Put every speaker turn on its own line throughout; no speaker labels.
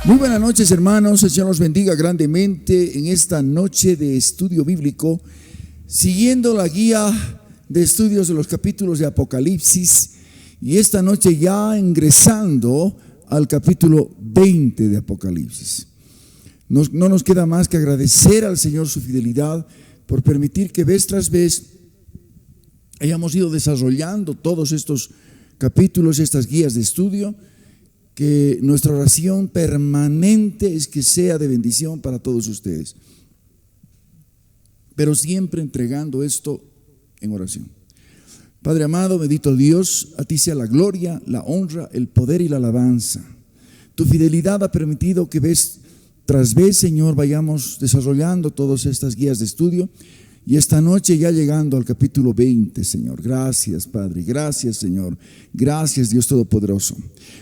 Muy buenas noches, hermanos. El Señor los bendiga grandemente en esta noche de estudio bíblico, siguiendo la guía de estudios de los capítulos de Apocalipsis, y esta noche ya ingresando al capítulo 20 de Apocalipsis. No nos queda más que agradecer al Señor su fidelidad por permitir que vez tras vez hayamos ido desarrollando todos estos capítulos, estas guías de estudio, que nuestra oración permanente es que sea de bendición para todos ustedes, pero siempre entregando esto en oración. Padre amado, bendito Dios, a ti sea la gloria, la honra, el poder y la alabanza. Tu fidelidad ha permitido que vez tras vez, Señor, vayamos desarrollando todas estas guías de estudio, y esta noche ya llegando al capítulo 20, Señor. Gracias, Padre, gracias, Señor. Gracias, Dios Todopoderoso.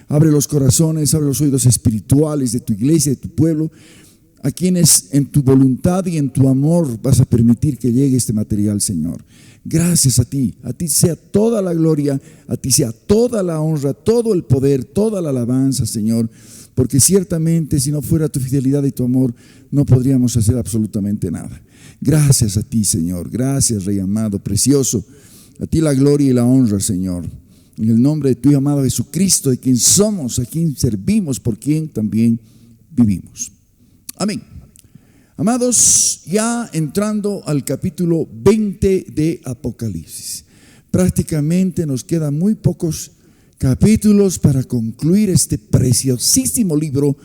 Abre los corazones, abre los oídos espirituales de tu iglesia, de tu pueblo, a quienes en tu voluntad y en tu amor vas a permitir que llegue este material, Señor. Gracias a ti sea toda la gloria, a ti sea toda la honra, todo el poder, toda la alabanza, Señor, porque ciertamente si no fuera tu fidelidad y tu amor, no podríamos hacer absolutamente nada. Gracias a ti, Señor. Gracias, Rey amado, precioso. A ti la gloria y la honra, Señor. En el nombre de tu amado Jesucristo, de quien somos, a quien servimos, por quien también vivimos. Amén. Amados, ya entrando al capítulo 20 de Apocalipsis. Prácticamente nos quedan muy pocos capítulos para concluir este preciosísimo libro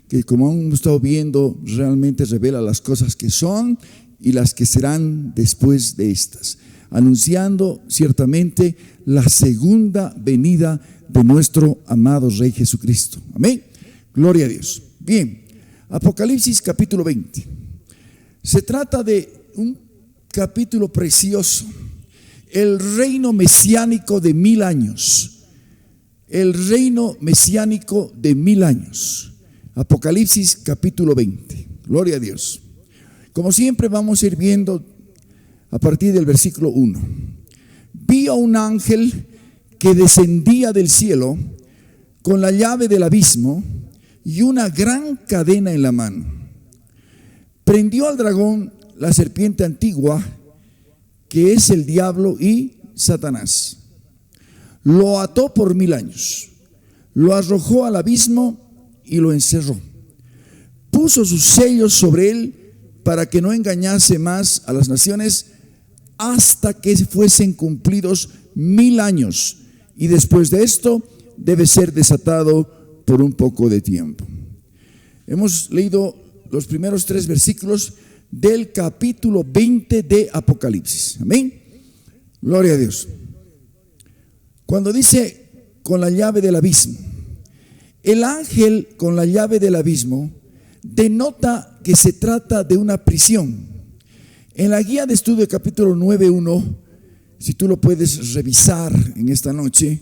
que, como hemos estado viendo, realmente revela las cosas que son y las que serán después de estas, anunciando ciertamente la segunda venida de nuestro amado Rey Jesucristo. Amén. Gloria a Dios. Bien, Apocalipsis capítulo 20. Se trata de un capítulo precioso, el reino mesiánico de 1000 años. El reino mesiánico de 1000 años. Apocalipsis capítulo 20. Gloria a Dios. Como siempre vamos a ir viendo a partir del versículo 1. Vi a un ángel que descendía del cielo con la llave del abismo y una gran cadena en la mano. Prendió al dragón, la serpiente antigua, que es el diablo y Satanás. Lo ató por 1000 años, lo arrojó al abismo y lo encerró. Puso sus sellos sobre él para que no engañase más a las naciones hasta que fuesen cumplidos 1000 años. Y después de esto debe ser desatado por un poco de tiempo. Hemos leído los primeros 3 versículos del capítulo 20 de Apocalipsis. Amén. Gloria a Dios. Cuando dice con la llave del abismo, el ángel con la llave del abismo denota que se trata de una prisión. En la guía de estudio capítulo 9.1, si tú lo puedes revisar en esta noche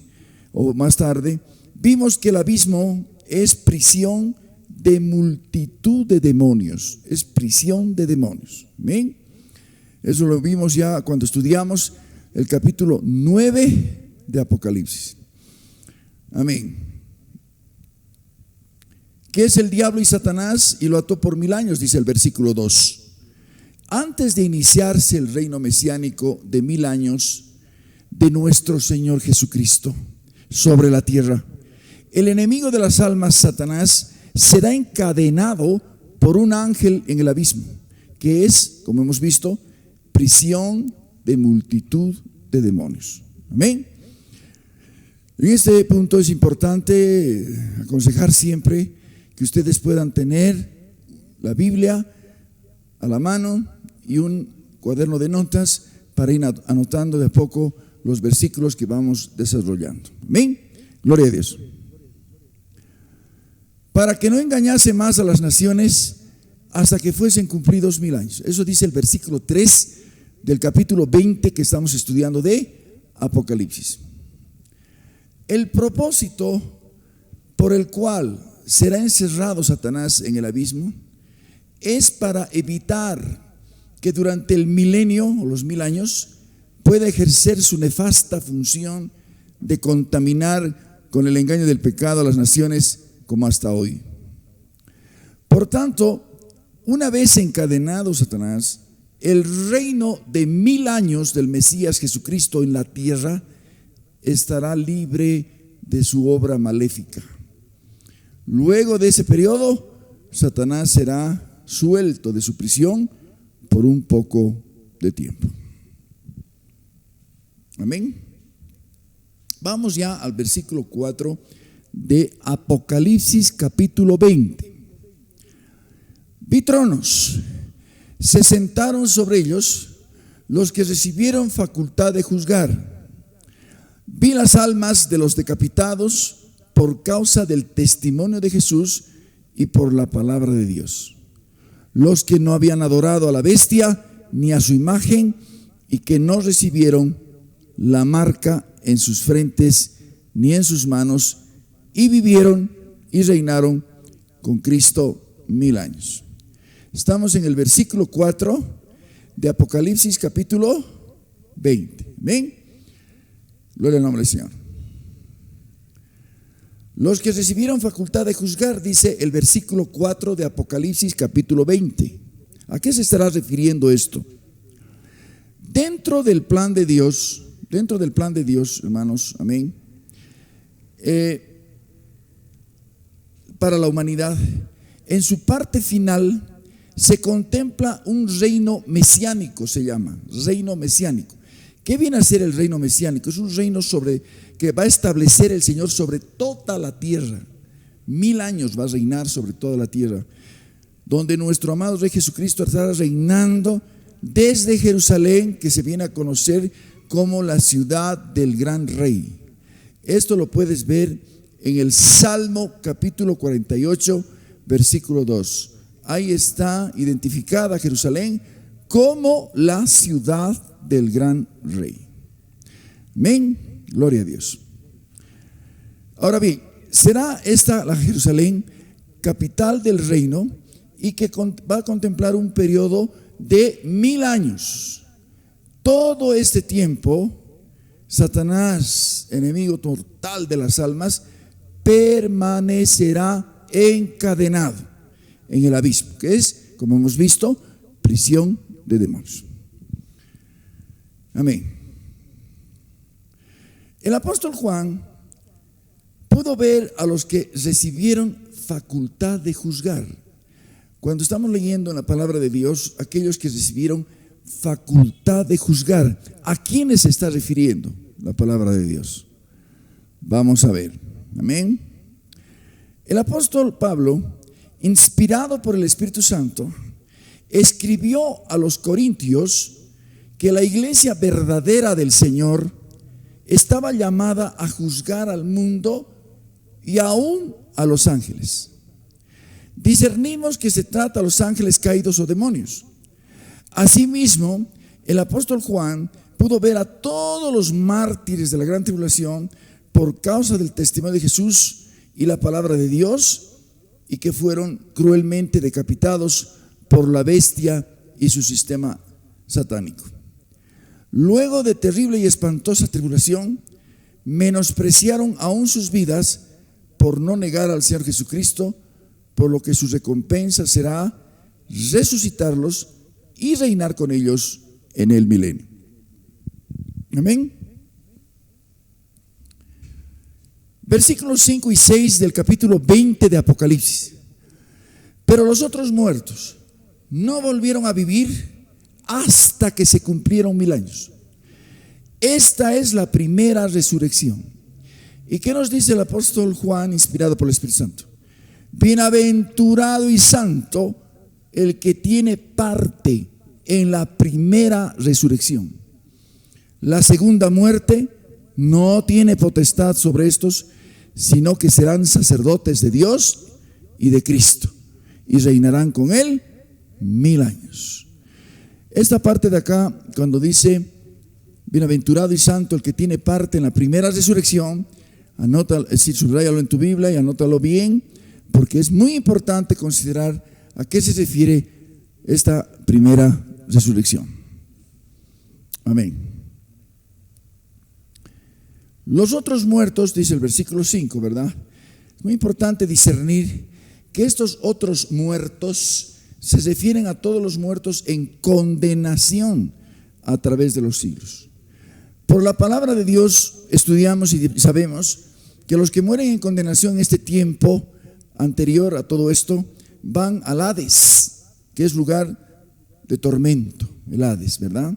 o más tarde, vimos que el abismo es prisión de multitud de demonios. Es prisión de demonios. ¿Amén? Eso lo vimos ya cuando estudiamos el capítulo 9 de Apocalipsis. Amén. ¿Qué es el diablo y Satanás? Y lo ató por 1000 años, dice el versículo 2. Antes de iniciarse el reino mesiánico de 1000 años de nuestro Señor Jesucristo sobre la tierra, el enemigo de las almas, Satanás, será encadenado por un ángel en el abismo, que es, como hemos visto, prisión de multitud de demonios. Amén. En este punto es importante aconsejar siempre que ustedes puedan tener la Biblia a la mano y un cuaderno de notas para ir anotando de a poco los versículos que vamos desarrollando. Amén. Gloria a Dios. Para que no engañase más a las naciones hasta que fuesen cumplidos 1000 años. Eso dice el versículo 3 del capítulo 20 que estamos estudiando de Apocalipsis. El propósito por el cual será encerrado Satanás en el abismo es para evitar que durante el milenio o los 1000 años pueda ejercer su nefasta función de contaminar con el engaño del pecado a las naciones como hasta hoy. Por tanto, una vez encadenado Satanás, el reino de 1000 años del Mesías Jesucristo en la tierra estará libre de su obra maléfica. Luego de ese periodo, Satanás será suelto de su prisión por un poco de tiempo. Amén. Vamos ya al versículo 4 de Apocalipsis capítulo 20. Vi tronos, se sentaron sobre ellos los que recibieron facultad de juzgar. Vi las almas de los decapitados por causa del testimonio de Jesús y por la palabra de Dios. Los que no habían adorado a la bestia ni a su imagen y que no recibieron la marca en sus frentes ni en sus manos, y vivieron y reinaron con Cristo 1000 años. Estamos en el versículo 4 de Apocalipsis capítulo 20. ¿Ven? Gloria al nombre del Señor. Los que recibieron facultad de juzgar, dice el versículo 4 de Apocalipsis capítulo 20. ¿A qué se estará refiriendo esto? Dentro del plan de Dios, hermanos, amén, para la humanidad, en su parte final se contempla un reino mesiánico, se llama reino mesiánico. ¿Qué viene a ser el reino mesiánico? Es un reino que va a establecer el Señor sobre toda la tierra. 1000 años va a reinar sobre toda la tierra, donde nuestro amado Rey Jesucristo estará reinando desde Jerusalén, que se viene a conocer como la ciudad del gran Rey. Esto lo puedes ver en el Salmo capítulo 48, versículo 2. Ahí está identificada Jerusalén como la ciudad del gran Rey. Amén, gloria a Dios. Ahora bien, será esta la Jerusalén capital del reino y que va a contemplar un periodo de 1000 años. Todo este tiempo, Satanás, enemigo mortal de las almas, permanecerá encadenado en el abismo, que es, como hemos visto, prisión de demonios. Amén. El apóstol Juan pudo ver a los que recibieron facultad de juzgar. Cuando estamos leyendo en la palabra de Dios, aquellos que recibieron facultad de juzgar, ¿a quiénes se está refiriendo la palabra de Dios? Vamos a ver. Amén. El apóstol Pablo, inspirado por el Espíritu Santo, escribió a los corintios que la iglesia verdadera del Señor estaba llamada a juzgar al mundo y aún a los ángeles. Discernimos que se trata a los ángeles caídos o demonios. Asimismo, el apóstol Juan pudo ver a todos los mártires de la gran tribulación por causa del testimonio de Jesús y la palabra de Dios, y que fueron cruelmente decapitados por la bestia y su sistema satánico. Luego de terrible y espantosa tribulación, menospreciaron aún sus vidas por no negar al Señor Jesucristo, por lo que su recompensa será resucitarlos y reinar con ellos en el milenio. Amén. Versículos 5 y 6 del capítulo 20 de Apocalipsis. Pero los otros muertos no volvieron a vivir hasta que se cumplieron 1000 años. Esta es la primera resurrección. ¿Y qué nos dice el apóstol Juan, inspirado por el Espíritu Santo? Bienaventurado y santo el que tiene parte en la primera resurrección. La segunda muerte no tiene potestad sobre estos, sino que serán sacerdotes de Dios y de Cristo, y reinarán con él 1000 años. Esta parte de acá, cuando dice bienaventurado y santo el que tiene parte en la primera resurrección, anótalo, es decir, subráyalo en tu Biblia y anótalo bien, porque es muy importante considerar a qué se refiere esta primera resurrección. Amén. Los otros muertos, dice el versículo 5, ¿verdad? Es muy importante discernir que estos otros muertos se refieren a todos los muertos en condenación a través de los siglos. Por la palabra de Dios estudiamos y sabemos que los que mueren en condenación en este tiempo anterior a todo esto van al Hades, que es lugar de tormento, el Hades, ¿verdad?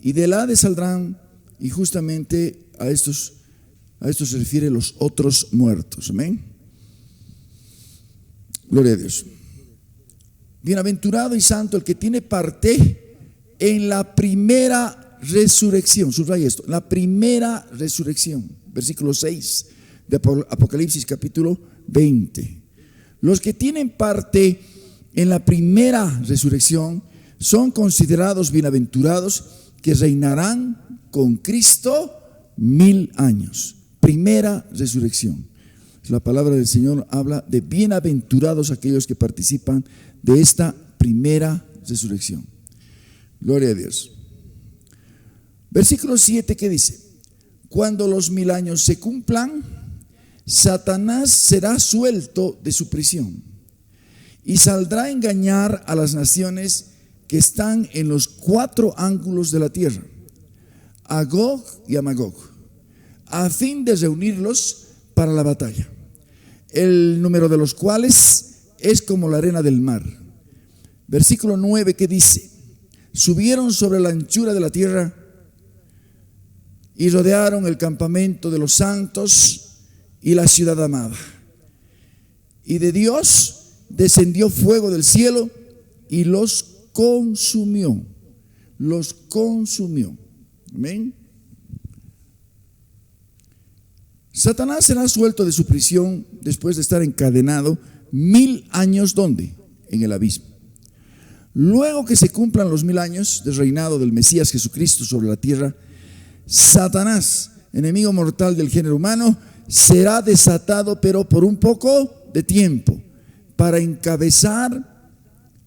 Y del Hades saldrán, y justamente a esto se refiere los otros muertos. Amén. Gloria a Dios. Bienaventurado y santo el que tiene parte en la primera resurrección. Subraya esto, la primera resurrección. Versículo 6 de Apocalipsis capítulo 20. Los que tienen parte en la primera resurrección son considerados bienaventurados, que reinarán con Cristo 1000 años. Primera resurrección. La palabra del Señor habla de bienaventurados aquellos que participan de esta primera resurrección. Gloria a Dios. Versículo 7, ¿qué dice? Cuando los 1000 años se cumplan, Satanás será suelto de su prisión y saldrá a engañar a las naciones que están en los 4 ángulos de la tierra, a Gog y a Magog, a fin de reunirlos para la batalla, el número de los cuales es como la arena del mar. Versículo 9, que dice: subieron sobre la anchura de la tierra y rodearon el campamento de los santos y la ciudad amada. Y de Dios descendió fuego del cielo y los consumió. Los consumió. Amén. Satanás será suelto de su prisión después de estar encadenado 1000 años. ¿Dónde? En el abismo. Luego que se cumplan los 1000 años del reinado del Mesías Jesucristo sobre la tierra, Satanás, enemigo mortal del género humano, será desatado, pero por un poco de tiempo, para encabezar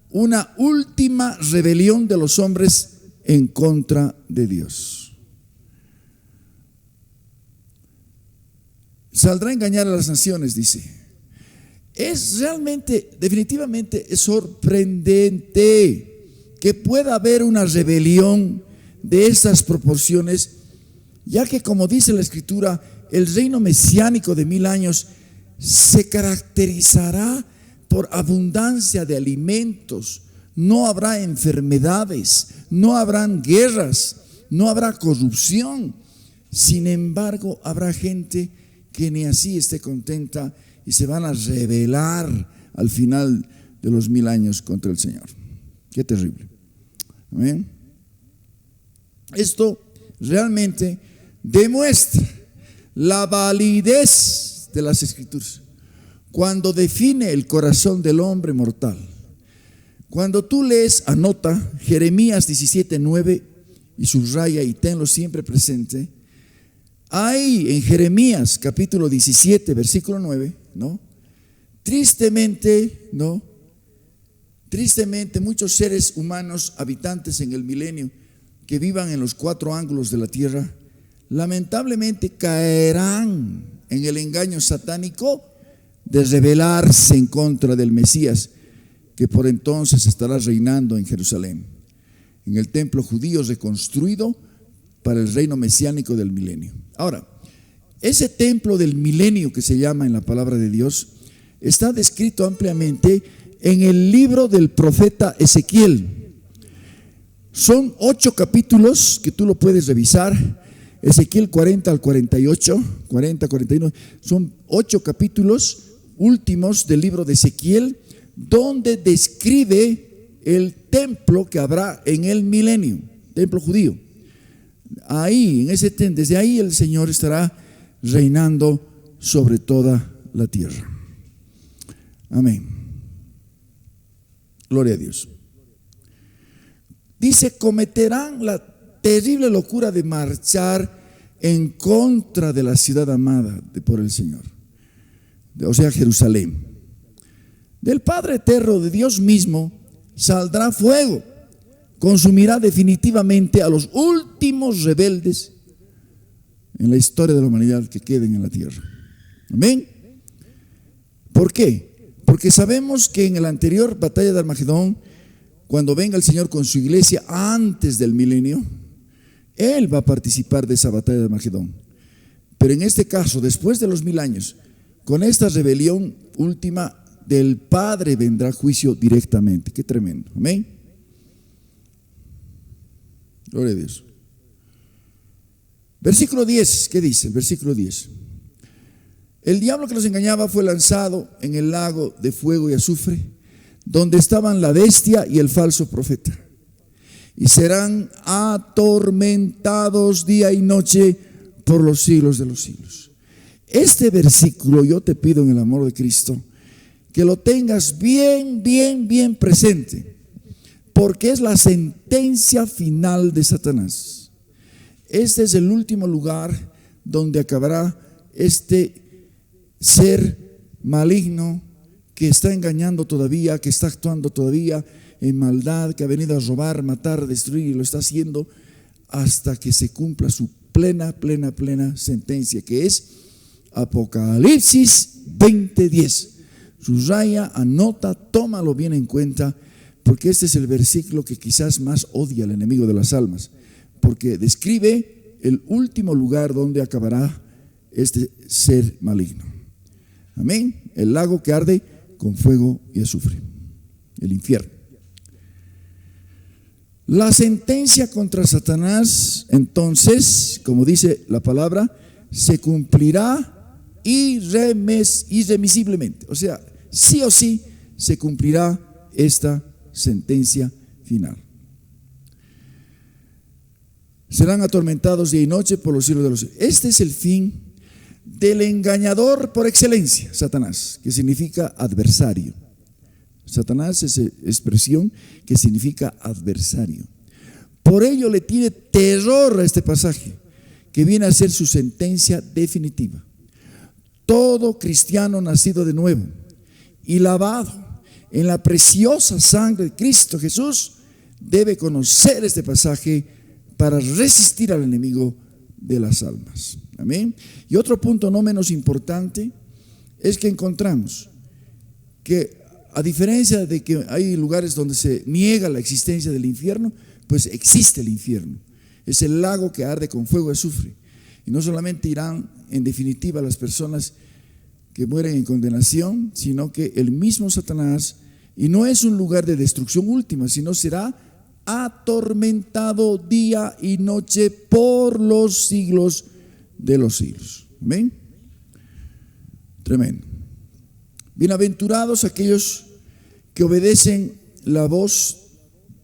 una última rebelión de los hombres en contra de Dios. Saldrá a engañar a las naciones, dice. Es realmente, definitivamente es sorprendente que pueda haber una rebelión de estas proporciones, ya que, como dice la Escritura, el reino mesiánico de 1000 años se caracterizará por abundancia de alimentos. No habrá enfermedades, no habrán guerras, no habrá corrupción. Sin embargo, habrá gente que ni así esté contenta y se van a rebelar al final de los 1000 años contra el Señor. Qué terrible. Amén. Esto realmente demuestra la validez de las Escrituras cuando define el corazón del hombre mortal. Cuando tú lees, anota Jeremías 17:9 y subraya y tenlo siempre presente. Hay en Jeremías capítulo 17 versículo 9, ¿no? Tristemente muchos seres humanos habitantes en el milenio que vivan en los 4 ángulos de la tierra, lamentablemente caerán en el engaño satánico de rebelarse en contra del Mesías, que por entonces estará reinando en Jerusalén, en el templo judío reconstruido para el reino mesiánico del milenio. Ahora, ese templo del milenio que se llama en la palabra de Dios está descrito ampliamente en el libro del profeta Ezequiel. Son 8 capítulos que tú lo puedes revisar. Ezequiel 40 al 48, 40, 41, son 8 capítulos últimos del libro de Ezequiel, donde describe el templo que habrá en el milenio, templo judío. Ahí, desde ahí el Señor estará reinando sobre toda la tierra. Amén. Gloria a Dios. Dice: cometerán la terrible locura de marchar en contra de la ciudad amada por el Señor, o sea, Jerusalén. Del Padre eterno, de Dios mismo, saldrá fuego, consumirá definitivamente a los últimos rebeldes en la historia de la humanidad que queden en la tierra. Amén. ¿Por qué? Porque sabemos que en la anterior batalla de Armagedón, cuando venga el Señor con su iglesia antes del milenio, Él va a participar de esa batalla de Armagedón. Pero en este caso, después de los 1000 años, con esta rebelión última del Padre vendrá juicio directamente. Qué tremendo. Amén. Gloria a Dios. Versículo 10, ¿qué dice? El versículo 10. El diablo que los engañaba fue lanzado en el lago de fuego y azufre, donde estaban la bestia y el falso profeta, y serán atormentados día y noche por los siglos de los siglos. Este versículo yo te pido en el amor de Cristo que lo tengas bien presente, porque es la sentencia final de Satanás. Este es el último lugar donde acabará este ser maligno que está engañando todavía, que está actuando todavía en maldad, que ha venido a robar, matar, destruir, y lo está haciendo hasta que se cumpla su plena sentencia, que es Apocalipsis 20:10. Subraya, anota, tómalo bien en cuenta, porque este es el versículo que quizás más odia al enemigo de las almas, porque describe el último lugar donde acabará este ser maligno. Amén. El lago que arde con fuego y azufre, el infierno. La sentencia contra Satanás, entonces, como dice la palabra, se cumplirá irremisiblemente. O sea, sí o sí se cumplirá esta sentencia final. Serán atormentados día y noche por los siglos de los siglos. Este es el fin del engañador por excelencia, Satanás, que significa adversario. Satanás es expresión que significa adversario. Por ello le tiene terror a este pasaje, que viene a ser su sentencia definitiva. Todo cristiano nacido de nuevo y lavado en la preciosa sangre de Cristo Jesús debe conocer este pasaje para resistir al enemigo de las almas. Amén. Y otro punto no menos importante es que encontramos que, a diferencia de que hay lugares donde se niega la existencia del infierno, pues existe el infierno. Es el lago que arde con fuego y azufre. Y no solamente irán en definitiva las personas que mueren en condenación, sino que el mismo Satanás, y no es un lugar de destrucción última, sino será atormentado día y noche por los siglos de los siglos. Amén. Tremendo. Bienaventurados aquellos que obedecen la voz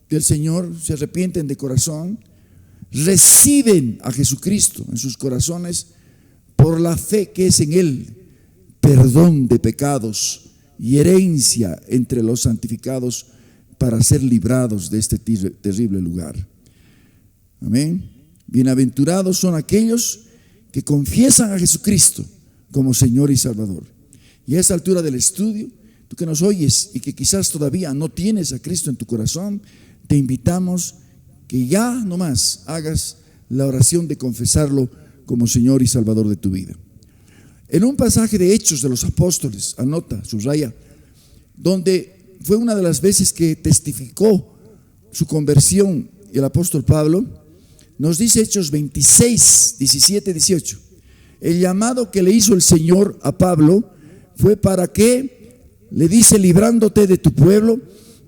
del Señor, se arrepienten de corazón, reciben a Jesucristo en sus corazones por la fe que es en Él, perdón de pecados y herencia entre los santificados para ser librados de este terrible lugar. Amén. Bienaventurados son aquellos que confiesan a Jesucristo como Señor y Salvador. Y a esta altura del estudio, tú que nos oyes y que quizás todavía no tienes a Cristo en tu corazón, te invitamos que ya nomás hagas la oración de confesarlo como Señor y Salvador de tu vida. En un pasaje de Hechos de los Apóstoles, anota, subraya, donde fue una de las veces que testificó su conversión el apóstol Pablo, nos dice Hechos 26, 17, 18. El llamado que le hizo el Señor a Pablo fue para que, le dice, librándote de tu pueblo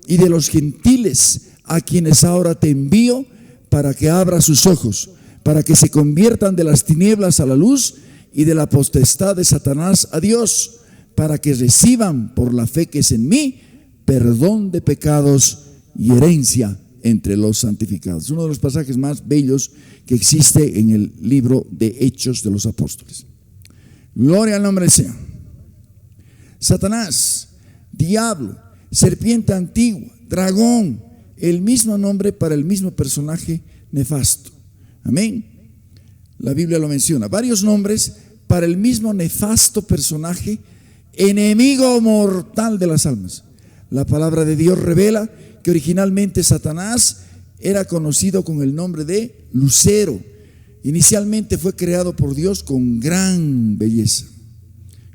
y de los gentiles a quienes ahora te envío, para que abra sus ojos, para que se conviertan de las tinieblas a la luz y de la potestad de Satanás a Dios, para que reciban por la fe que es en mí perdón de pecados y herencia entre los santificados. Uno de los pasajes más bellos que existe en el libro de Hechos de los Apóstoles. Gloria al nombre del Señor. Satanás, diablo, serpiente antigua, dragón, el mismo nombre para el mismo personaje nefasto. Amén. La Biblia lo menciona. Varios nombres para el mismo nefasto personaje, enemigo mortal de las almas. La palabra de Dios revela que originalmente Satanás era conocido con el nombre de Lucero. Inicialmente fue creado por Dios con gran belleza.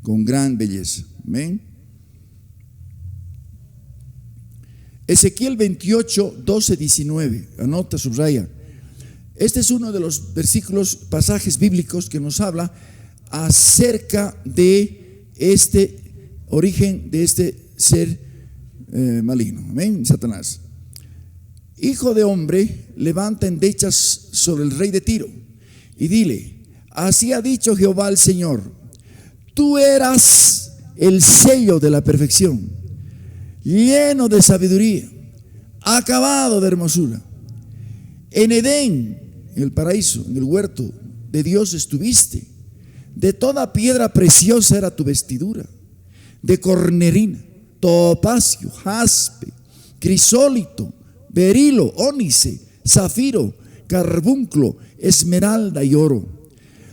Con gran belleza. Amén. Ezequiel 28, 12, 19. Anota, subraya. Este es uno de los versículos, pasajes bíblicos que nos habla acerca de este origen de este ser maligno. Amén, Satanás. Hijo de hombre, levanta endechas sobre el rey de Tiro y dile: así ha dicho Jehová el Señor, tú eras el sello de la perfección, lleno de sabiduría, acabado de hermosura. En Edén, en el paraíso, en el huerto de Dios estuviste. De toda piedra preciosa era tu vestidura, de cornerina, topacio, jaspe, crisólito, berilo, ónice, zafiro, carbunclo, esmeralda y oro.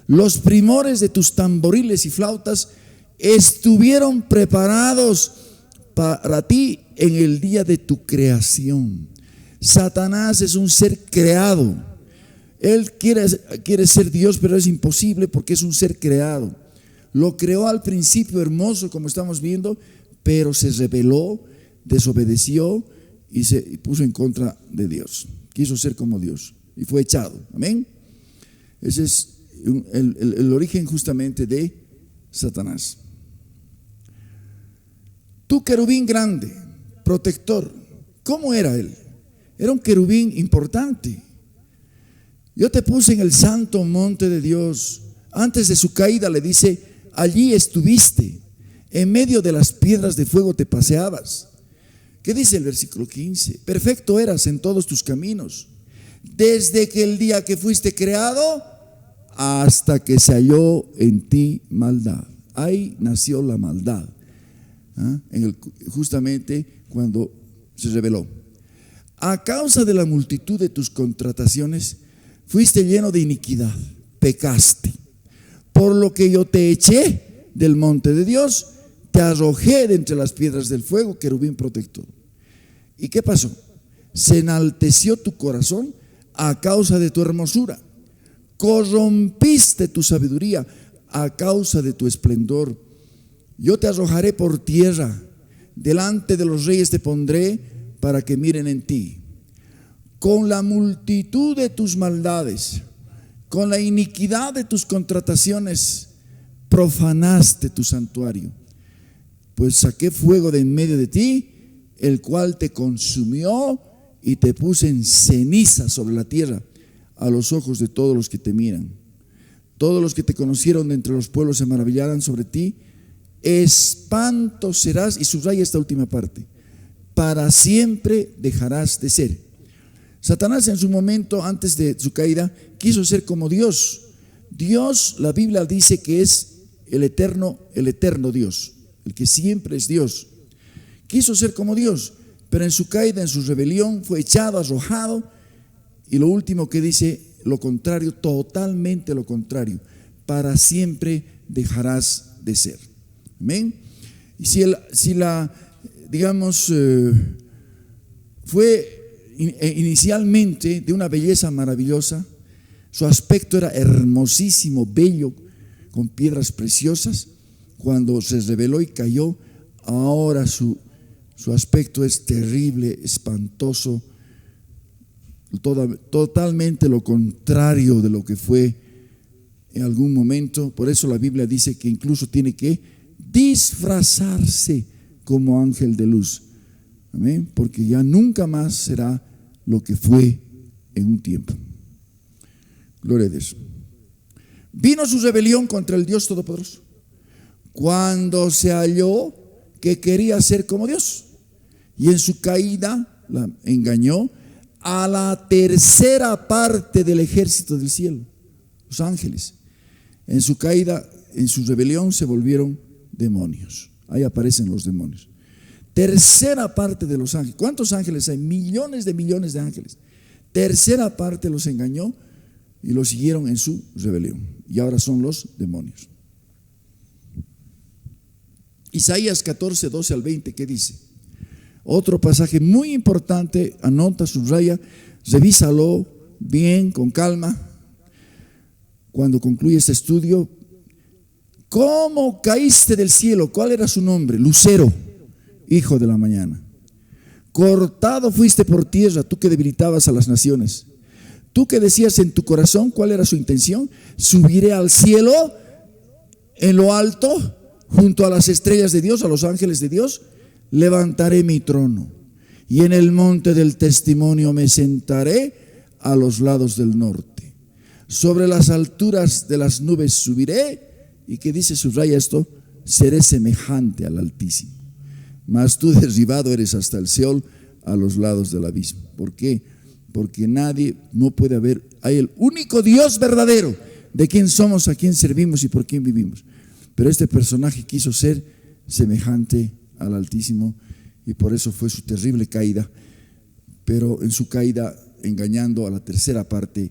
Los primores de tus tamboriles y flautas estuvieron preparados para ti en el día de tu creación. Satanás es un ser creado. Él quiere ser Dios, pero es imposible porque es un ser creado. Lo creó al principio hermoso, como estamos viendo, pero se rebeló, desobedeció y se puso en contra de Dios. Quiso ser como Dios y fue echado. Amén. Ese es el origen justamente de Satanás. Tu querubín grande, protector, ¿cómo era él? Era un querubín importante. Yo te puse en el santo monte de Dios. Antes de su caída le dice: allí estuviste, en medio de las piedras de fuego te paseabas. ¿Qué dice el versículo 15? Perfecto eras en todos tus caminos, desde que el día que fuiste creado hasta que se halló en ti maldad. Ahí nació la maldad, justamente cuando se reveló. A causa de la multitud de tus contrataciones fuiste lleno de iniquidad, pecaste. Por lo que yo te eché del monte de Dios, te arrojé de entre las piedras del fuego, querubín protector. ¿Y qué pasó? Se enalteció tu corazón a causa de tu hermosura, corrompiste tu sabiduría a causa de tu esplendor. Yo te arrojaré por tierra, delante de los reyes te pondré para que miren en ti. Con la multitud de tus maldades, con la iniquidad de tus contrataciones, profanaste tu santuario. Pues saqué fuego de en medio de ti, el cual te consumió y te puse en ceniza sobre la tierra a los ojos de todos los que te miran. Todos los que te conocieron de entre los pueblos se maravillarán sobre ti. Espanto serás, y subraya esta última parte, para siempre dejarás de ser. Satanás en su momento, antes de su caída, quiso ser como Dios. Dios, la Biblia dice que es el eterno Dios, el que siempre es Dios. Quiso ser como Dios, pero en su caída, en su rebelión, fue echado, arrojado. Y lo último que dice, lo contrario, totalmente lo contrario: para siempre dejarás de ser. Amén. Y fue inicialmente de una belleza maravillosa, su aspecto era hermosísimo, bello, con piedras preciosas. Cuando se rebeló y cayó, ahora su aspecto es terrible, espantoso, totalmente lo contrario de lo que fue en algún momento. Por eso la Biblia dice que incluso tiene que disfrazarse como ángel de luz. Amén, porque ya nunca más será lo que fue en un tiempo. Gloria a Dios. Vino su rebelión contra el Dios Todopoderoso cuando se halló que quería ser como Dios, y en su caída la engañó a la tercera parte del ejército del cielo, los ángeles. En su caída, en su rebelión, se volvieron demonios. Ahí aparecen los demonios. Tercera parte de los ángeles. ¿Cuántos ángeles hay? Millones de ángeles. Tercera parte los engañó y los siguieron en su rebelión. Y ahora son los demonios. Isaías 14, 12 al 20, ¿qué dice? Otro pasaje muy importante, anota, subraya, revísalo bien, con calma. Cuando concluye este estudio, ¿cómo caíste del cielo? ¿Cuál era su nombre? Lucero, hijo de la mañana. Cortado fuiste por tierra, tú que debilitabas a las naciones. Tú que decías en tu corazón, ¿cuál era su intención? Subiré al cielo, en lo alto, junto a las estrellas de Dios, a los ángeles de Dios, levantaré mi trono. Y en el monte del testimonio me sentaré a los lados del norte. Sobre las alturas de las nubes subiré. ¿Y qué dice? Subraya esto: seré semejante al Altísimo. Mas tú derribado eres hasta el Seol, a los lados del abismo. ¿Por qué? Porque nadie, no puede haber, hay el único Dios verdadero, de quién somos, a quién servimos y por quién vivimos. Pero este personaje quiso ser semejante al Altísimo y por eso fue su terrible caída, pero en su caída engañando a la tercera parte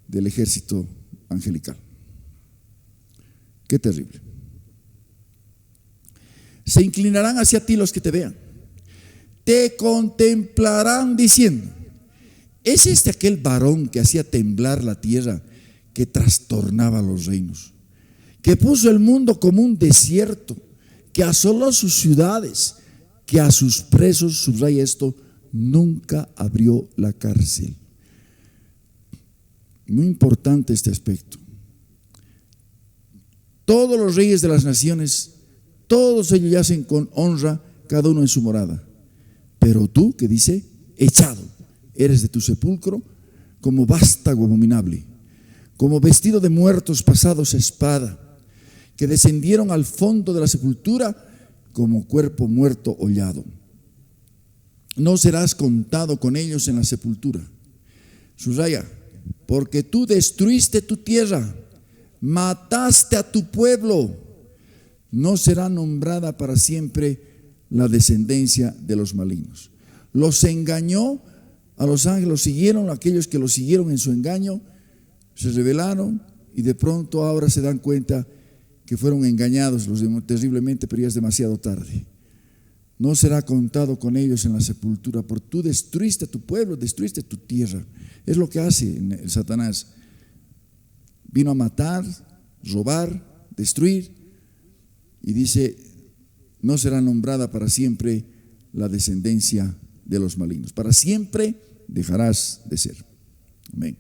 del ejército angelical. Qué terrible. Se inclinarán hacia ti los que te vean, te contemplarán diciendo: ¿es este aquel varón que hacía temblar la tierra, que trastornaba los reinos, que puso el mundo como un desierto, que asoló sus ciudades, que a sus presos, subraya esto, nunca abrió la cárcel? Muy importante este aspecto. Todos los reyes de las naciones, todos ellos yacen con honra, cada uno en su morada. Pero tú, que dice, echado eres de tu sepulcro como vástago abominable, como vestido de muertos pasados a espada, que descendieron al fondo de la sepultura como cuerpo muerto hollado. No serás contado con ellos en la sepultura. Subraya: porque tú destruiste tu tierra, mataste a tu pueblo. No será nombrada para siempre la descendencia de los malignos. Los engañó a los ángeles, los siguieron, aquellos que los siguieron en su engaño, se rebelaron y de pronto ahora se dan cuenta que fueron engañados terriblemente, pero ya es demasiado tarde. No será contado con ellos en la sepultura, porque tú destruiste a tu pueblo, destruiste tu tierra. Es lo que hace el Satanás. Vino a matar, robar, destruir, y dice: no será nombrada para siempre la descendencia de los malignos. Para siempre dejarás de ser. Amén.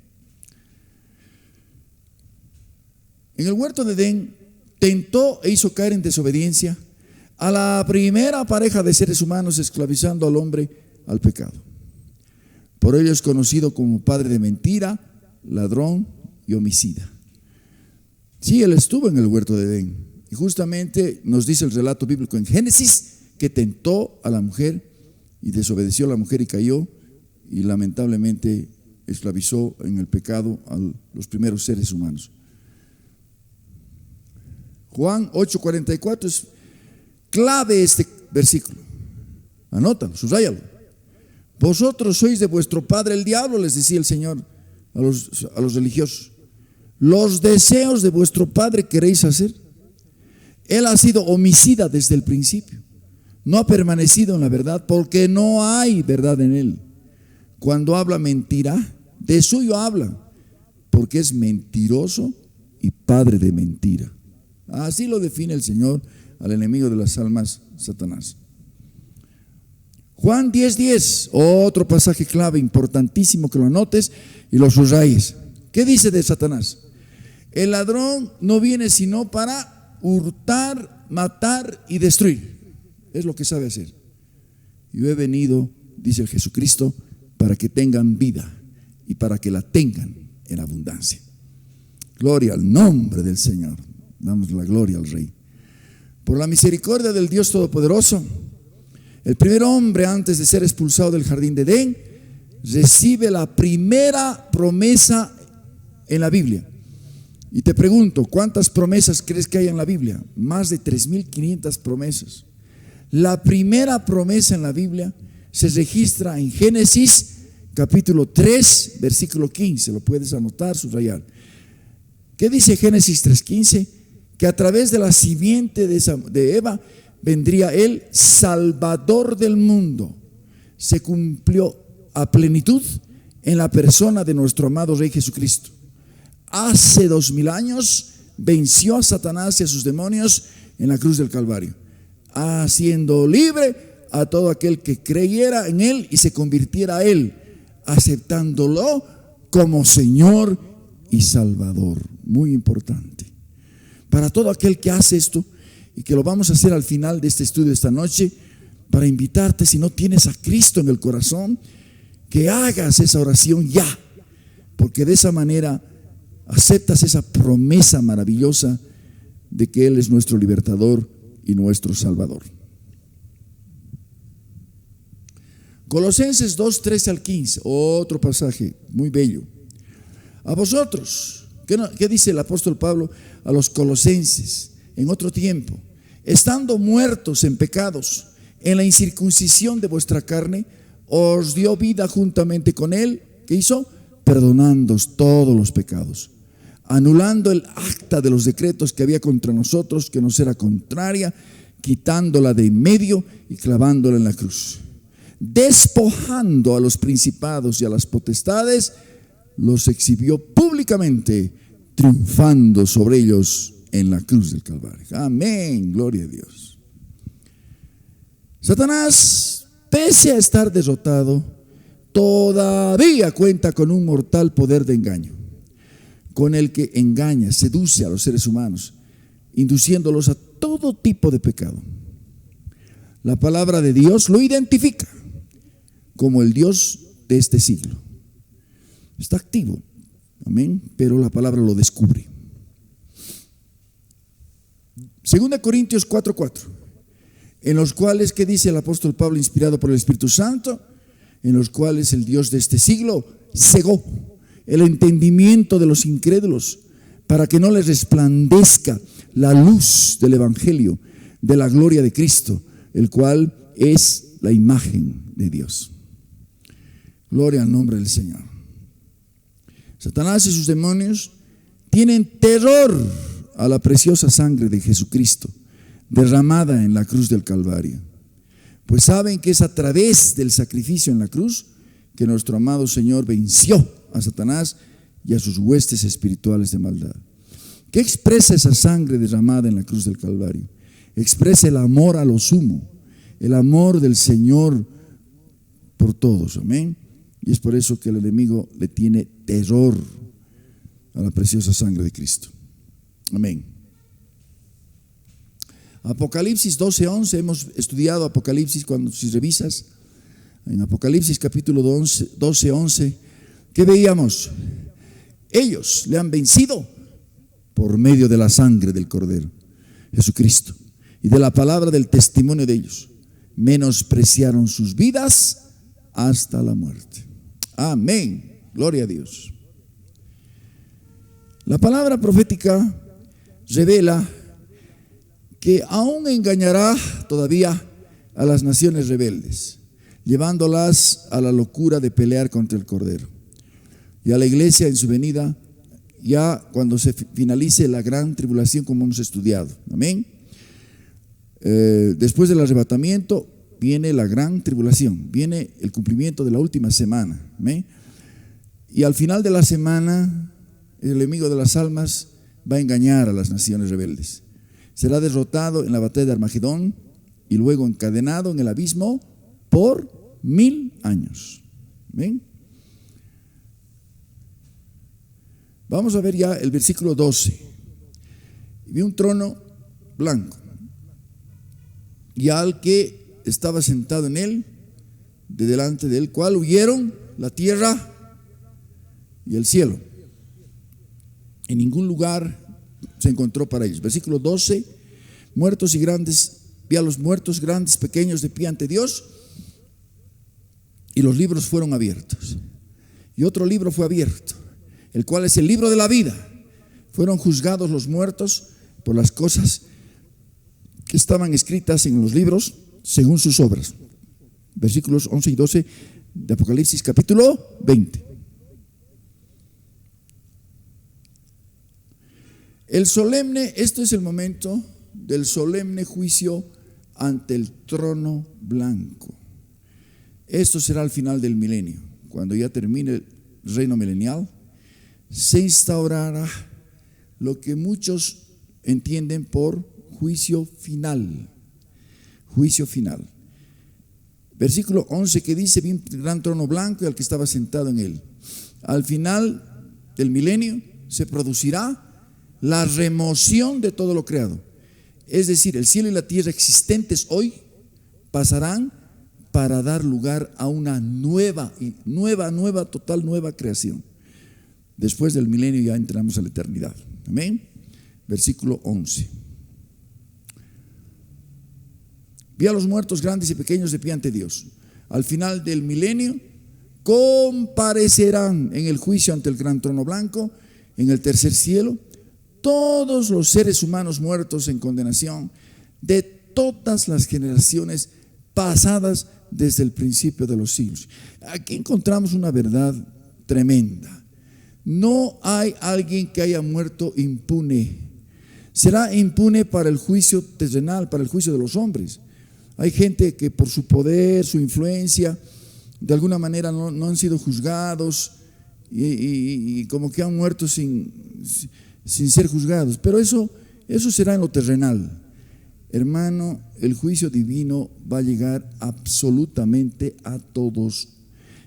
En el huerto de Edén tentó e hizo caer en desobediencia a la primera pareja de seres humanos, esclavizando al hombre al pecado. Por ello es conocido como padre de mentira, ladrón y homicida. Sí, él estuvo en el huerto de Edén. Y justamente nos dice el relato bíblico en Génesis que tentó a la mujer y desobedeció a la mujer y cayó, y lamentablemente esclavizó en el pecado a los primeros seres humanos. Juan 8:44 es clave este versículo. Anótalo, subrayalo. Vosotros sois de vuestro padre el diablo, les decía el Señor a los religiosos. Los deseos de vuestro padre queréis hacer. Él ha sido homicida desde el principio. No ha permanecido en la verdad porque no hay verdad en él. Cuando habla mentira, de suyo habla, porque es mentiroso y padre de mentira. Así lo define el Señor al enemigo de las almas, Satanás. Juan 10:10, otro pasaje clave, importantísimo que lo anotes y lo subrayes. ¿Qué dice de Satanás? El ladrón no viene sino para hurtar, matar y destruir. Es lo que sabe hacer. Yo he venido, dice el Jesucristo, para que tengan vida y para que la tengan en abundancia. Gloria al nombre del Señor. Damos la gloria al Rey. Por la misericordia del Dios Todopoderoso, el primer hombre, antes de ser expulsado del jardín de Edén, recibe la primera promesa en la Biblia. Y te pregunto, ¿cuántas promesas crees que hay en la Biblia? Más de 3.500 promesas. La primera promesa en la Biblia se registra en Génesis capítulo 3, versículo 15. Lo puedes anotar, subrayar. ¿Qué dice Génesis 3:15? Que a través de la simiente de Eva vendría el Salvador del mundo. Se cumplió a plenitud en la persona de nuestro amado Rey Jesucristo. Hace 2000 años venció a Satanás y a sus demonios en la cruz del Calvario, haciendo libre a todo aquel que creyera en Él y se convirtiera a Él, aceptándolo como Señor y Salvador. Muy importante. Para todo aquel que hace esto, y que lo vamos a hacer al final de este estudio esta noche, para invitarte, si no tienes a Cristo en el corazón, que hagas esa oración ya, porque de esa manera aceptas esa promesa maravillosa de que Él es nuestro libertador y nuestro Salvador. Colosenses 2, 13 al 15, otro pasaje muy bello. A vosotros, ¿qué dice el apóstol Pablo a los colosenses en otro tiempo? Estando muertos en pecados, en la incircuncisión de vuestra carne, os dio vida juntamente con Él. ¿Qué hizo? Perdonándoos todos los pecados, anulando el acta de los decretos que había contra nosotros, que nos era contraria, quitándola de en medio y clavándola en la cruz. Despojando a los principados y a las potestades, los exhibió públicamente, triunfando sobre ellos en la cruz del Calvario. Amén, gloria a Dios. Satanás, pese a estar derrotado, todavía cuenta con un mortal poder de engaño, con el que engaña, seduce a los seres humanos, induciéndolos a todo tipo de pecado. La palabra de Dios lo identifica como el Dios de este siglo. Está activo, amén, pero la palabra lo descubre. 2 Corintios 4:4, en los cuales, ¿qué dice el apóstol Pablo inspirado por el Espíritu Santo? En los cuales el Dios de este siglo cegó el entendimiento de los incrédulos, para que no les resplandezca la luz del Evangelio de la gloria de Cristo, el cual es la imagen de Dios. Gloria al nombre del Señor. Satanás y sus demonios tienen terror a la preciosa sangre de Jesucristo derramada en la cruz del Calvario, pues saben que es a través del sacrificio en la cruz que nuestro amado Señor venció a Satanás y a sus huestes espirituales de maldad. ¿Qué expresa esa sangre derramada en la cruz del Calvario? Expresa el amor a lo sumo, el amor del Señor por todos, amén. Y es por eso que el enemigo le tiene terror a la preciosa sangre de Cristo, amén. Apocalipsis 12:11, hemos estudiado Apocalipsis si revisas en Apocalipsis capítulo 12:11, ¿qué veíamos? Ellos le han vencido por medio de la sangre del Cordero, Jesucristo, y de la palabra del testimonio de ellos. Menospreciaron sus vidas hasta la muerte. Amén, gloria a Dios. La palabra profética revela que aún engañará todavía a las naciones rebeldes, llevándolas a la locura de pelear contra el Cordero, y a la iglesia en su venida, ya cuando se finalice la gran tribulación, como hemos estudiado, amén. Después del arrebatamiento viene la gran tribulación, viene el cumplimiento de la última semana, amén. Y al final de la semana, el enemigo de las almas va a engañar a las naciones rebeldes. Será derrotado en la batalla de Armagedón y luego encadenado en el abismo por 1000 años. ¿Ven? Vamos a ver ya el versículo 12. Vi un trono blanco y al que estaba sentado en él, de delante del cual huyeron la tierra y el cielo. En ningún lugar se encontró para ellos. Versículo 12, muertos y grandes, vi a los muertos grandes, pequeños, de pie ante Dios, y los libros fueron abiertos. Y otro libro fue abierto, el cual es el libro de la vida. Fueron juzgados los muertos por las cosas que estaban escritas en los libros según sus obras. Versículos 11 y 12 de Apocalipsis capítulo 20. Esto es el momento del solemne juicio ante el trono blanco. Esto será al final del milenio, cuando ya termine el reino milenial. Se instaurará lo que muchos entienden por juicio final. Juicio final. Versículo 11 que dice: vi un gran trono blanco y al que estaba sentado en él. Al final del milenio se producirá la remoción de todo lo creado. Es decir, el cielo y la tierra existentes hoy pasarán para dar lugar a una nueva, total nueva creación. Después del milenio ya entramos a la eternidad. Amén. Versículo 11. Vi a los muertos grandes y pequeños de pie ante Dios. Al final del milenio comparecerán en el juicio ante el gran trono blanco, en el tercer cielo, todos los seres humanos muertos en condenación de todas las generaciones pasadas desde el principio de los siglos. Aquí encontramos una verdad tremenda. No hay alguien que haya muerto impune. Será impune para el juicio terrenal, para el juicio de los hombres. Hay gente que por su poder, su influencia, de alguna manera no han sido juzgados y como que han muerto sin ser juzgados. Pero eso será en lo terrenal. Hermano, el juicio divino va a llegar absolutamente a todos.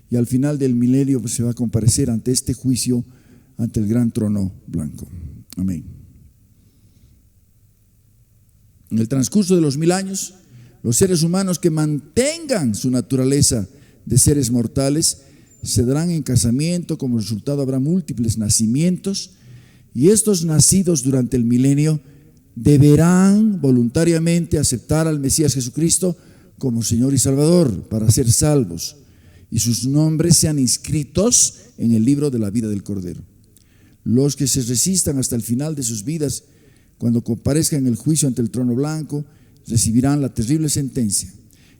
Y al final del milenio se va a comparecer ante este juicio, ante el gran trono blanco. Amén. En el transcurso de los 1000 años, los seres humanos que mantengan su naturaleza de seres mortales se darán en casamiento. Como resultado habrá múltiples nacimientos, y estos nacidos durante el milenio deberán voluntariamente aceptar al Mesías Jesucristo como Señor y Salvador para ser salvos, y sus nombres sean inscritos en el libro de la vida del Cordero. Los que se resistan hasta el final de sus vidas, cuando comparezcan en el juicio ante el trono blanco, recibirán la terrible sentencia: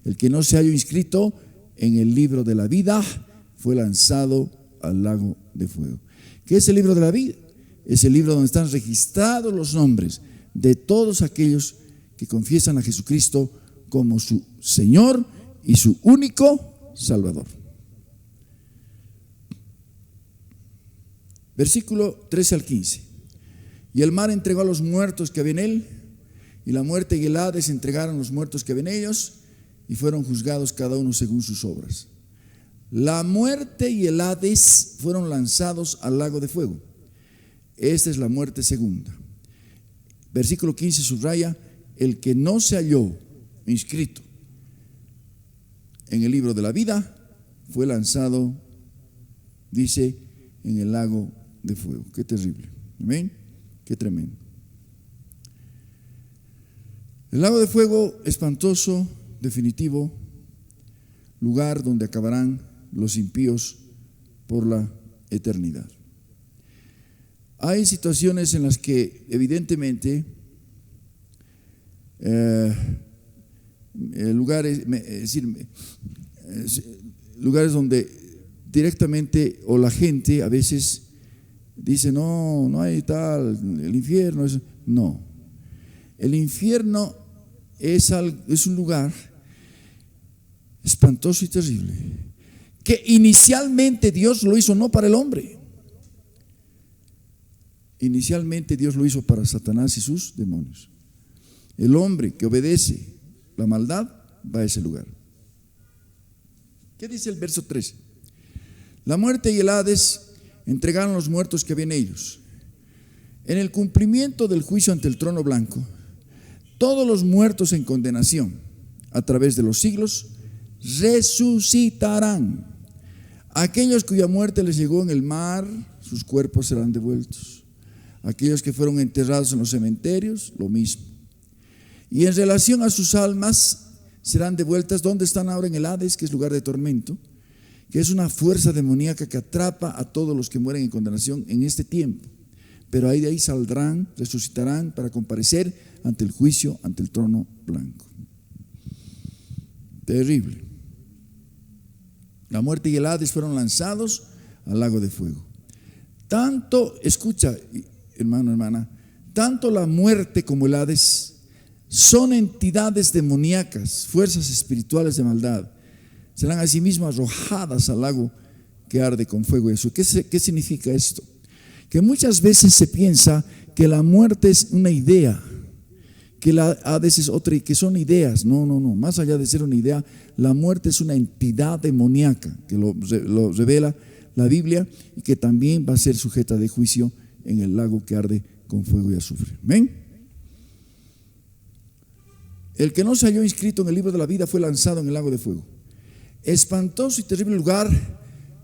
el que no se haya inscrito en el libro de la vida fue lanzado al lago de fuego. ¿Qué es el libro de la vida? Es el libro donde están registrados los nombres de todos aquellos que confiesan a Jesucristo como su Señor y su único Salvador. Versículo 13 al 15. Y el mar entregó a los muertos que había en él, y la muerte y el Hades entregaron los muertos que había en ellos, y fueron juzgados cada uno según sus obras. La muerte y el Hades fueron lanzados al lago de fuego. Esta es la muerte segunda. Versículo 15 subraya: el que no se halló inscrito en el libro de la vida fue lanzado, dice, en el lago de fuego. Qué terrible. Amén. Qué tremendo. El lago de fuego, espantoso, definitivo, lugar donde acabarán los impíos por la eternidad. Hay situaciones en las que evidentemente lugares donde directamente, o la gente a veces dice: no hay tal, el infierno es. No, el infierno es un lugar espantoso y terrible, que inicialmente Dios lo hizo no para el hombre. Inicialmente Dios lo hizo para Satanás y sus demonios. El hombre que obedece la maldad va a ese lugar. ¿Qué dice el verso 13? La muerte y el Hades entregaron los muertos que había en ellos. En el cumplimiento del juicio ante el trono blanco, todos los muertos en condenación a través de los siglos resucitarán. Aquellos cuya muerte les llegó en el mar, sus cuerpos serán devueltos. Aquellos que fueron enterrados en los cementerios, lo mismo. Y en relación a sus almas, serán devueltas. ¿Dónde están ahora? En el Hades, que es lugar de tormento, que es una fuerza demoníaca que atrapa a todos los que mueren en condenación en este tiempo. Pero de ahí saldrán, resucitarán para comparecer ante el juicio, ante el trono blanco. Terrible. La muerte y el Hades fueron lanzados al lago de fuego. Tanto, escucha, hermano, hermana, tanto la muerte como el Hades son entidades demoníacas, fuerzas espirituales de maldad. Serán asimismo arrojadas al lago que arde con fuego y azufre. ¿Qué significa esto? Que muchas veces se piensa que la muerte es una idea, que la Hades es otra y que son ideas. No. Más allá de ser una idea, la muerte es una entidad demoníaca que lo revela la Biblia y que también va a ser sujeta de juicio en el lago que arde con fuego y azufre. ¿Ven? El que no se halló inscrito en el libro de la vida fue lanzado en el lago de fuego. Espantoso y terrible lugar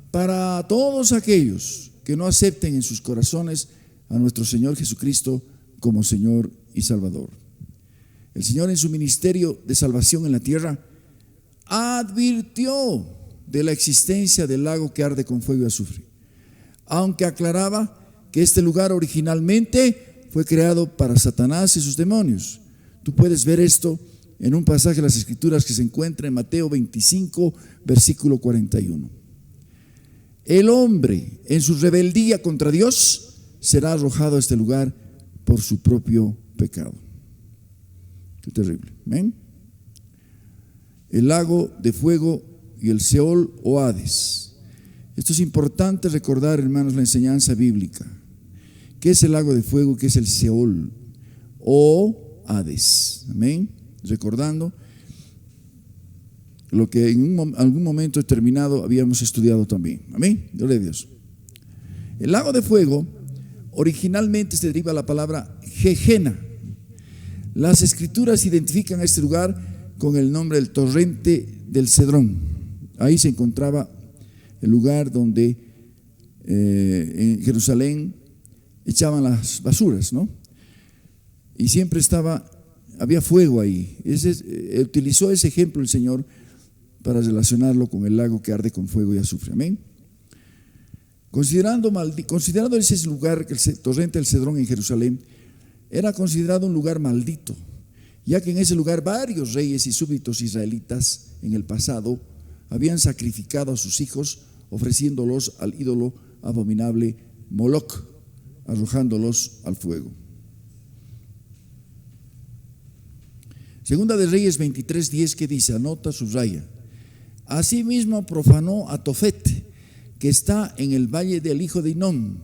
para todos aquellos que no acepten en sus corazones a nuestro Señor Jesucristo como Señor y Salvador. El Señor en su ministerio de salvación en la tierra advirtió de la existencia del lago que arde con fuego y azufre, aunque aclaraba que este lugar originalmente fue creado para Satanás y sus demonios. Tú puedes ver esto en un pasaje de las Escrituras que se encuentra en Mateo 25, versículo 41. El hombre en su rebeldía contra Dios será arrojado a este lugar por su propio pecado. Qué terrible. ¿Ven? El lago de fuego y el Seol o Hades. Esto es importante recordar, hermanos, la enseñanza bíblica. ¿Qué es el lago de fuego? ¿Qué es el Seol o Hades? Amén. Recordando lo que en algún momento determinado habíamos estudiado también. Amén. Gloria a Dios. El lago de fuego originalmente se deriva de la palabra Gehenna. Las Escrituras identifican a este lugar con el nombre del torrente del Cedrón. Ahí se encontraba el lugar donde en Jerusalén echaban las basuras, ¿no? Y siempre había fuego ahí. Utilizó ese ejemplo el Señor para relacionarlo con el lago que arde con fuego y azufre. Amén. Considerando ese lugar, el torrente del Cedrón en Jerusalén, era considerado un lugar maldito, ya que en ese lugar varios reyes y súbditos israelitas en el pasado habían sacrificado a sus hijos, ofreciéndolos al ídolo abominable Moloc, arrojándolos al fuego. Segunda de Reyes 23:10, que dice, anota, subraya: asimismo profanó a Tofet, que está en el valle del hijo de Hinnom,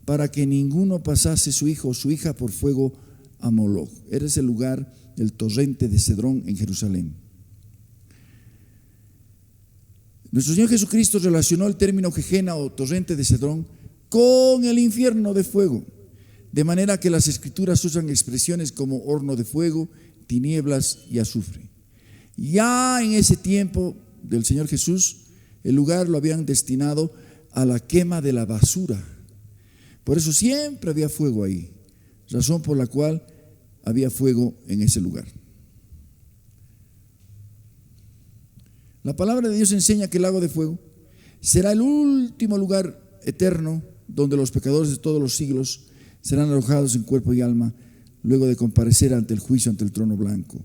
para que ninguno pasase su hijo o su hija por fuego a Moloc. Era ese lugar, el torrente de Cedrón en Jerusalén. Nuestro Señor Jesucristo relacionó el término Gehenna o torrente de Cedrón con el infierno de fuego, de manera que las Escrituras usan expresiones como horno de fuego, tinieblas y azufre. Ya en ese tiempo del Señor Jesús, el lugar lo habían destinado a la quema de la basura. Por eso siempre había fuego ahí, razón por la cual había fuego en ese lugar. La palabra de Dios enseña que el lago de fuego será el último lugar eterno donde los pecadores de todos los siglos serán arrojados en cuerpo y alma luego de comparecer ante el juicio, ante el trono blanco,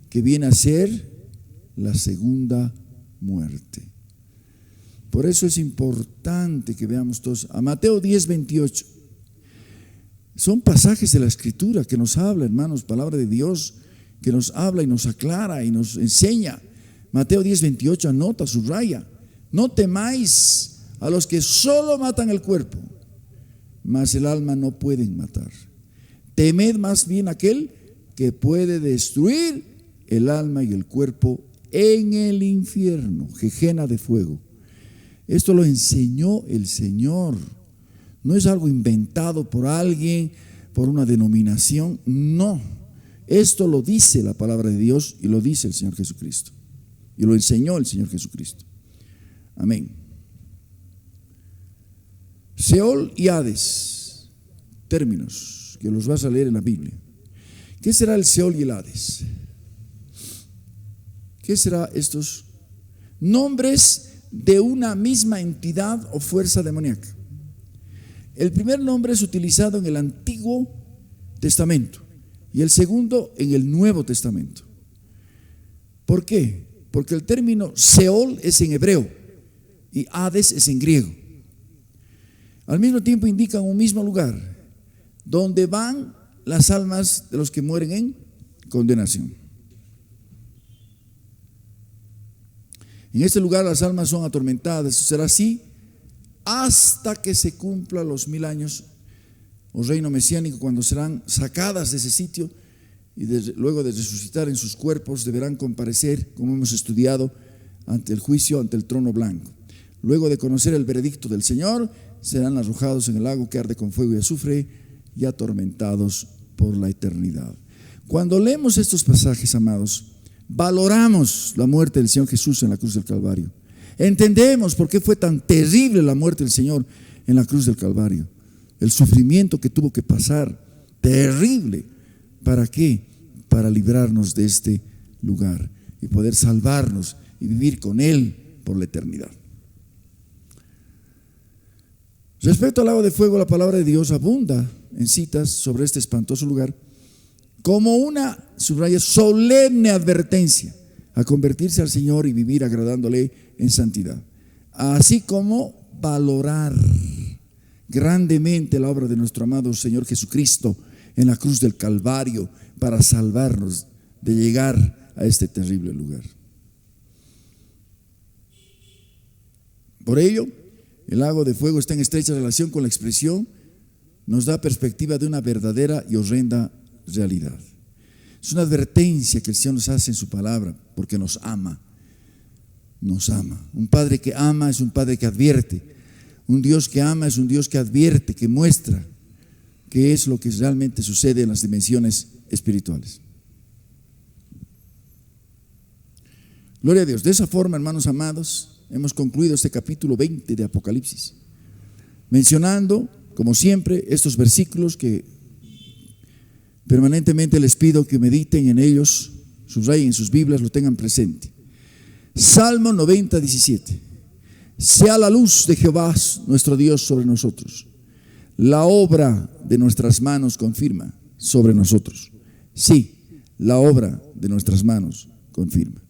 que viene a ser la segunda muerte. Por eso es importante que veamos todos a Mateo 10:28. Son pasajes de la Escritura que nos habla, hermanos, palabra de Dios, que nos habla y nos aclara y nos enseña. Mateo 10:28, anota, subraya: no temáis a los que solo matan el cuerpo, mas el alma no pueden matar. Temed más bien aquel que puede destruir el alma y el cuerpo en el infierno, Gehenna de fuego. Esto lo enseñó el Señor. No es algo inventado por alguien, por una denominación. No. Esto lo dice la palabra de Dios y lo dice el Señor Jesucristo. Y lo enseñó el Señor Jesucristo. Amén. Seol y Hades, términos que los vas a leer en la Biblia. ¿Qué será el Seol y el Hades? ¿Qué será estos nombres de una misma entidad o fuerza demoníaca? El primer nombre es utilizado en el Antiguo Testamento y el segundo en el Nuevo Testamento. ¿Por qué? Porque el término Seol es en hebreo y Hades es en griego. Al mismo tiempo indican un mismo lugar donde van las almas de los que mueren en condenación. En este lugar las almas son atormentadas. Será así hasta que se cumplan los 1000 años o reino mesiánico, cuando serán sacadas de ese sitio y luego de resucitar en sus cuerpos deberán comparecer, como hemos estudiado, ante el juicio, ante el trono blanco. Luego de conocer el veredicto del Señor, serán arrojados en el lago que arde con fuego y azufre y atormentados por la eternidad. Cuando leemos estos pasajes, amados, valoramos la muerte del Señor Jesús en la cruz del Calvario. Entendemos por qué fue tan terrible la muerte del Señor en la cruz del Calvario. El sufrimiento que tuvo que pasar, terrible. ¿Para qué? Para librarnos de este lugar y poder salvarnos y vivir con Él por la eternidad. Respecto al lago de fuego, la palabra de Dios abunda en citas sobre este espantoso lugar como una, subraya, solemne advertencia a convertirse al Señor y vivir agradándole en santidad, así como valorar grandemente la obra de nuestro amado Señor Jesucristo en la cruz del Calvario para salvarnos de llegar a este terrible lugar. Por ello, el lago de fuego está en estrecha relación con la expresión, nos da perspectiva de una verdadera y horrenda realidad. Es una advertencia que el Señor nos hace en su palabra, porque nos ama. Nos ama. Un Padre que ama es un Padre que advierte. Un Dios que ama es un Dios que advierte, que muestra qué es lo que realmente sucede en las dimensiones espirituales. Gloria a Dios. De esa forma, hermanos amados, hemos concluido este capítulo 20 de Apocalipsis, mencionando, como siempre, estos versículos que permanentemente les pido que mediten en ellos, subrayen en sus Biblias, lo tengan presente. Salmo 90, 17. Sea la luz de Jehová nuestro Dios sobre nosotros. La obra de nuestras manos confirma sobre nosotros. Sí, la obra de nuestras manos confirma.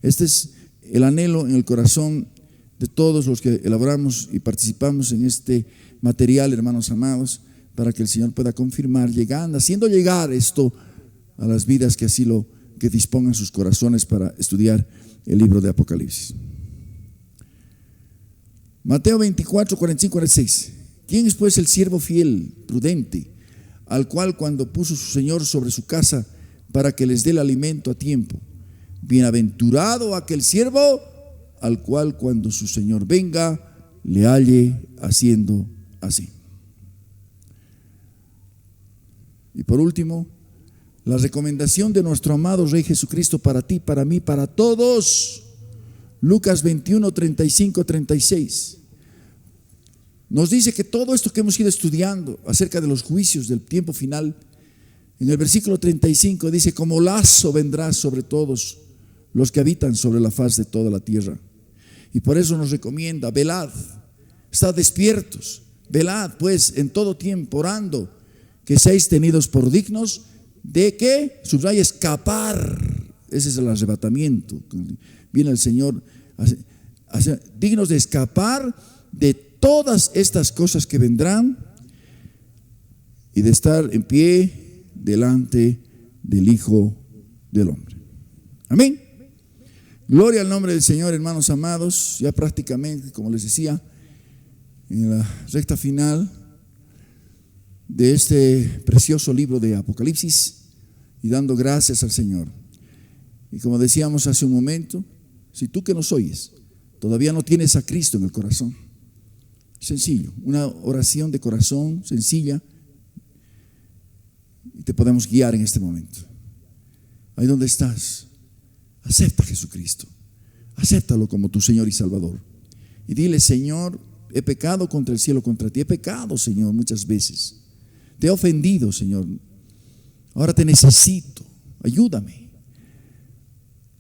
Este es el anhelo en el corazón de todos los que elaboramos y participamos en este material, hermanos amados, para que el Señor pueda confirmar, haciendo llegar esto a las vidas que así que dispongan sus corazones para estudiar el libro de Apocalipsis. Mateo 24, 45, 46. ¿Quién es pues el siervo fiel, prudente, al cual cuando puso su Señor sobre su casa para que les dé el alimento a tiempo? Bienaventurado aquel siervo al cual cuando su Señor venga le halle haciendo así. Y por último, la recomendación de nuestro amado Rey Jesucristo para ti, para mí, para todos. Lucas 21, 35, 36. Nos dice que todo esto que hemos ido estudiando acerca de los juicios del tiempo final, en el versículo 35 dice: como lazo vendrá sobre todos los que habitan sobre la faz de toda la tierra. Y por eso nos recomienda: velad, estad despiertos, velad pues en todo tiempo, orando, que seáis tenidos por dignos de que, subraya, escapar. Ese es el arrebatamiento. Viene el Señor, dignos de escapar de todas estas cosas que vendrán y de estar en pie delante del Hijo del Hombre. Amén. Gloria al nombre del Señor, hermanos amados. Ya prácticamente, como les decía, en la recta final de este precioso libro de Apocalipsis, y dando gracias al Señor. Y como decíamos hace un momento, si tú que nos oyes todavía no tienes a Cristo en el corazón, sencillo, una oración de corazón sencilla, y te podemos guiar en este momento. Ahí donde estás, acepta a Jesucristo, acéptalo como tu Señor y Salvador, y dile: Señor, he pecado contra el cielo, contra ti, he pecado, Señor, muchas veces, te he ofendido, Señor, ahora te necesito, ayúdame,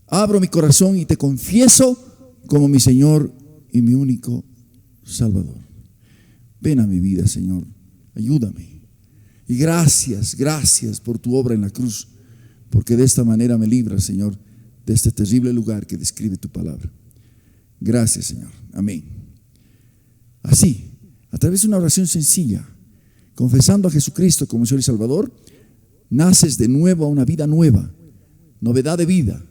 abro mi corazón y te confieso como mi Señor y mi único Salvador. Ven a mi vida, Señor, ayúdame. Y gracias por tu obra en la cruz, porque de esta manera me libras, Señor, de este terrible lugar que describe tu palabra. Gracias, Señor. Amén. Así, a través de una oración sencilla, confesando a Jesucristo como Señor y Salvador, naces de nuevo a una vida nueva, novedad de vida,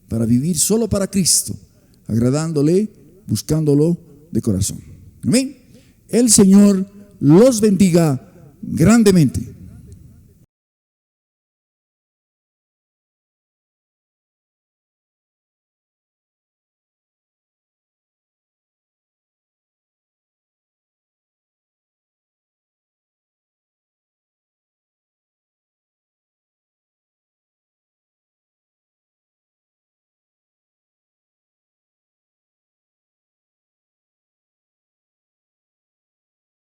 para vivir solo para Cristo, agradándole, buscándolo de corazón. Amén. El Señor los bendiga grandemente.